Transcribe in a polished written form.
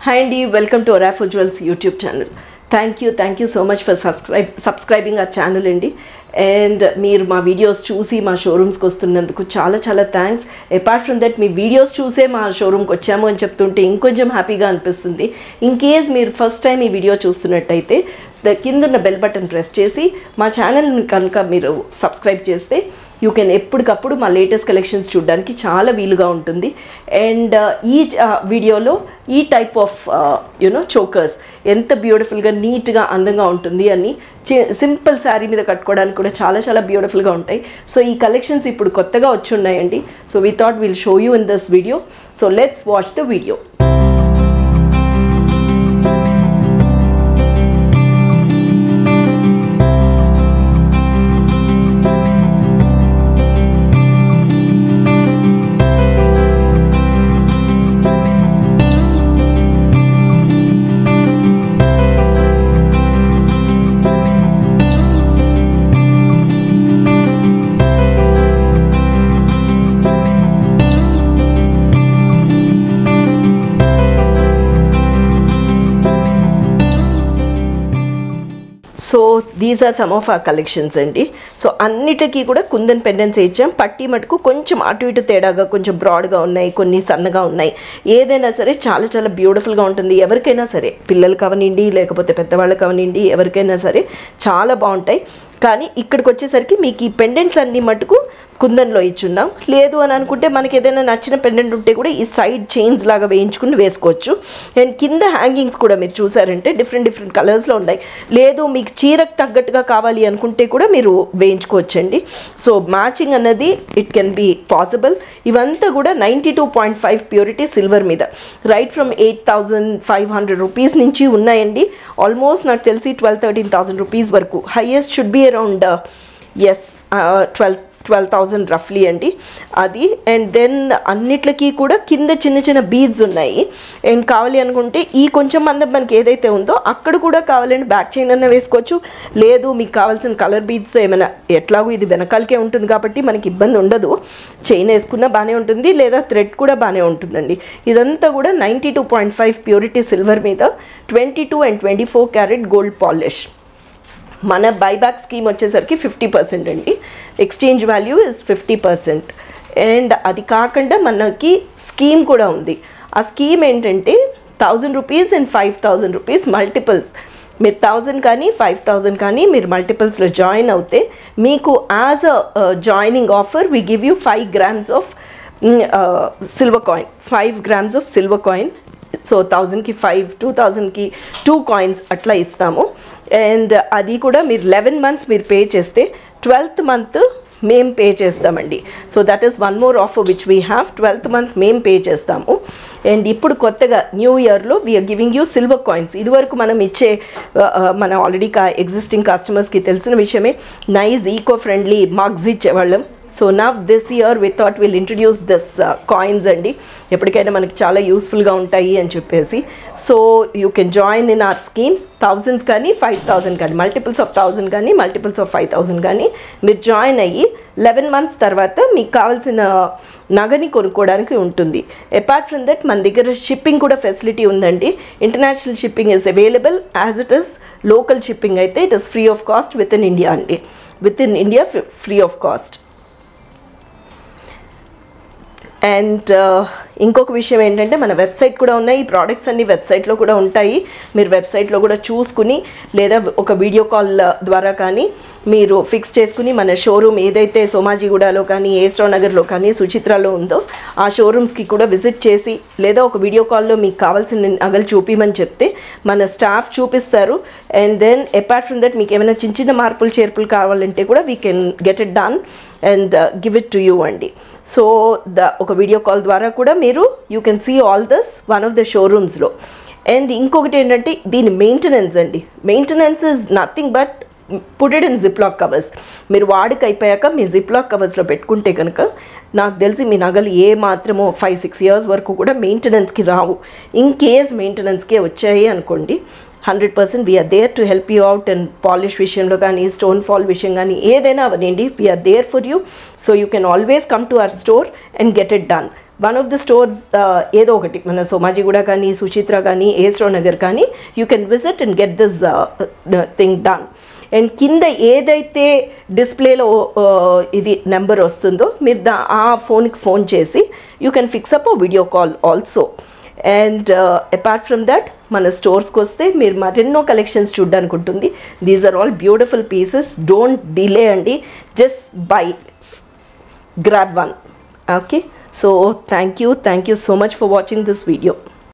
Hi Andy, welcome to Orafu Jewels YouTube channel. Thank you so much for subscribing our channel Andy. And మీరు మా videos చూసి మా షోరూమ్స్కి వస్తున్నందుకు చాలా thanks. Apart from that me videos చూసే మా షోరూమ్కి వచ్చాము అని చెప్తుంటే ఇంకొంచెం హ్యాపీగా అనిపిస్తుంది. ఇన్ కేస్ మీరు ఫస్ట్ టైం ఈ వీడియో చూస్తున్నట్టయితే కింద ఉన్న బెల్ బటన్ ప్రెస్ చేసి మా ఛానల్ని కనుక మీరు సబ్స్క్రైబ్ చేస్తే యూ కెన్ ఎప్పటికప్పుడు మా లేటెస్ట్ కలెక్షన్స్ చూడడానికి చాలా వీలుగా ఉంటుంది. అండ్ ఈ వీడియోలో ఈ టైప్ ఆఫ్ చోకర్స్ ఎంత బ్యూటిఫుల్గా నీట్గా అందంగా ఉంటుంది అని సింపుల్ శారీ మీద కట్టుకోవడానికి కూడా చాలా బ్యూటిఫుల్గా ఉంటాయి. సో ఈ కలెక్షన్స్ ఇప్పుడు కొత్తగా వచ్చి ఉన్నాయండి. So we thought will show you in this video. So let's watch the video. So these are some of ఆ కలెక్షన్స్ అండి. సో అన్నిటికీ కూడా కుందన్ పెండెంట్స్ ఇచ్చాం. పట్టి మటుకు కొంచెం అటు ఇటు తేడాగా కొంచెం బ్రాడ్గా ఉన్నాయి, కొన్ని సన్నగా ఉన్నాయి. ఏదైనా సరే చాలా బ్యూటిఫుల్గా ఉంటుంది. ఎవరికైనా సరే, పిల్లలు కావనివ్వండి లేకపోతే పెద్దవాళ్ళు కావనివ్వండి, ఎవరికైనా సరే చాలా బాగుంటాయి. కానీ ఇక్కడికి వచ్చేసరికి మీకు ఈ పెండెంట్స్ అన్నీ మటుకు కుందన్లో ఇచ్చున్నాం. లేదు అని అనుకుంటే మనకి ఏదైనా నచ్చిన పెండెంట్ ఉంటే కూడా ఈ సైడ్ చైన్స్ లాగా వేయించుకుని వేసుకోవచ్చు. అండ్ కింద హ్యాంగింగ్స్ కూడా మీరు చూసారంటే డిఫరెంట్ కలర్స్లో ఉన్నాయి. లేదు మీకు చీరకు తగ్గట్టుగా కావాలి అనుకుంటే కూడా మీరు వేయించుకోవచ్చండి. సో మ్యాచింగ్ అన్నది ఇట్ కెన్ బి పాసిబుల్. ఇవంతా కూడా 92.5 ప్యూరిటీ సిల్వర్ మీద రైట్ ఫ్రమ్ 8,500 రూపీస్ నుంచి ఉన్నాయండి. ఆల్మోస్ట్ నాకు తెలిసి 12,000-13,000 రూపీస్ వరకు. హైయెస్ట్ షుడ్ బి అరౌండ్ 12,000 రఫ్లీ అండి అది. అండ్ దెన్ అన్నిట్లకి కూడా కింద చిన్న బీడ్స్ ఉన్నాయి. అండ్ కావాలి అనుకుంటే ఈ కొంచెం మందం మనకి ఏదైతే ఉందో అక్కడ కూడా కావాలంటే బ్యాక్ చైన్ అన్న వేసుకోవచ్చు. లేదు మీకు కావాల్సిన కలర్ బీడ్స్తో ఏమైనా, ఎట్లాగో ఇది వెనకాలకే ఉంటుంది కాబట్టి మనకి ఇబ్బంది ఉండదు, చైన్ వేసుకున్నా బాగానే ఉంటుంది, లేదా థ్రెడ్ కూడా బాగానే ఉంటుందండి. ఇదంతా కూడా 92.5 ప్యూరిటీ సిల్వర్ మీద 22 and 24 క్యారెట్ గోల్డ్ పాలిష్. మన బైబ్యాక్ స్కీమ్ వచ్చేసరికి 50% అండి. Exchange value is 50%. అండ్ అది కాకుండా మనకి స్కీమ్ కూడా ఉంది. ఆ స్కీమ్ ఏంటంటే 1,000 రూపీస్ అండ్ 5,000 రూపీస్ మల్టిపుల్స్. మీరు 1,000 కానీ 5,000 కానీ మీరు మల్టిపుల్స్లో జాయిన్ అవుతే మీకు as a joining offer we give you 5 grams of silver coin. 5 grams of silver coin. So 1,000కి 5, 2,000కి 2 కాయిన్స్ అట్లా ఇస్తాము. అండ్ అది కూడా మీరు 11 months మీరు పే చేస్తే 12th month మేము పే చేస్తామండి. So that is one more offer which we have. 12th month మేము పే చేస్తాము. అండ్ ఇప్పుడు కొత్తగా న్యూ ఇయర్లో we are giving you silver coins. ఇదివరకు మనం ఇచ్చే మన ఆల్రెడీ ఎగ్జిస్టింగ్ కస్టమర్స్కి తెలిసిన విషయమే, నైస్ ఈకో ఫ్రెండ్లీ మగ్స్ ఇచ్చేవాళ్ళం. So now this year we thought will introduce this coins అండి. ఎప్పటికైనా మనకి చాలా యూస్ఫుల్గా ఉంటాయి అని చెప్పేసి. So you can join in our scheme. 1000s కానీ 5,000 కానీ, మల్టిపుల్స్ ఆఫ్ 1,000 కానీ మల్టిపుల్స్ ఆఫ్ 5,000 కానీ మీరు జాయిన్ అయ్యి 11 months తర్వాత మీకు కావాల్సిన నగని కొనుక్కోవడానికి ఉంటుంది. అపార్ట్ ఫ్రమ్ దట్ మన దగ్గర షిప్పింగ్ కూడా ఫెసిలిటీ ఉందండి. International shipping is available. As it is local shipping అయితే it is free of cost within India అండి. Within India free of cost. And ఇంకొక విషయం ఏంటంటే మన వెబ్సైట్ కూడా ఉన్నాయి. ఈ ప్రోడక్ట్స్ అన్ని వెబ్సైట్లో కూడా ఉంటాయి. మీరు వెబ్సైట్లో కూడా చూసుకుని లేదా ఒక వీడియో కాల్ ద్వారా కానీ మీరు ఫిక్స్ చేసుకుని మన షోరూమ్ ఏదైతే సోమాజిగూడలో కానీ, ఏస్ట్రావ్ నగర్లో కానీ, సుచిత్రాలో ఉందో ఆ షోరూమ్స్కి కూడా విజిట్ చేసి లేదా ఒక వీడియో కాల్లో మీకు కావాల్సిన నగలు చూపిమని చెప్తే మన స్టాఫ్ చూపిస్తారు. And then apart from that మీకు ఏమైనా చిన్న మార్పులు చేర్పులు కావాలంటే కూడా we can get it done and give it to you అండి. సో ఒక వీడియో కాల్ ద్వారా కూడా మీరు you can see all this one of the షోరూమ్స్లో. అండ్ ఇంకొకటి ఏంటంటే దీని మెయింటెనెన్స్ అండి. Maintenance is nothing but put it in ziplock covers. మీరు వాడికి అయిపోయాక మీ జిప్లాక్ కవర్స్లో పెట్టుకుంటే కనుక నాకు తెలిసి మీ నగలు ఏ మాత్రమో 5-6 years వరకు కూడా మెయింటెనెన్స్కి రావు. ఇన్ కేస్ మెయింటెనెన్స్కే వచ్చాయి అనుకోండి, 100% we are there to help you out in polish విషయంలో కానీ, స్టోన్ ఫాల్ విషయం కానీ, ఏదైనా అవనండి we are there for you. So you can always come to our store and get it done. One of the stores ఏదో ఒకటి మన సోమాజిగూడ కానీ సుచిత్ర కానీ ఏస్రో నగర్ కానీ you can visit and get this thing done. And కింద ఏదైతే డిస్ప్లేలో ఇది నెంబర్ వస్తుందో మీరు ఆ ఫోన్కి ఫోన్ చేసి you can fix up video call also. And apart from that మన స్టోర్స్కి వస్తే మీరు మరెన్నో కలెక్షన్స్ చూడడానికి ఉంటుంది. These are all beautiful pieces. Don't delay అండి, just buy, grab one. Okay, so thank you so much for watching this video.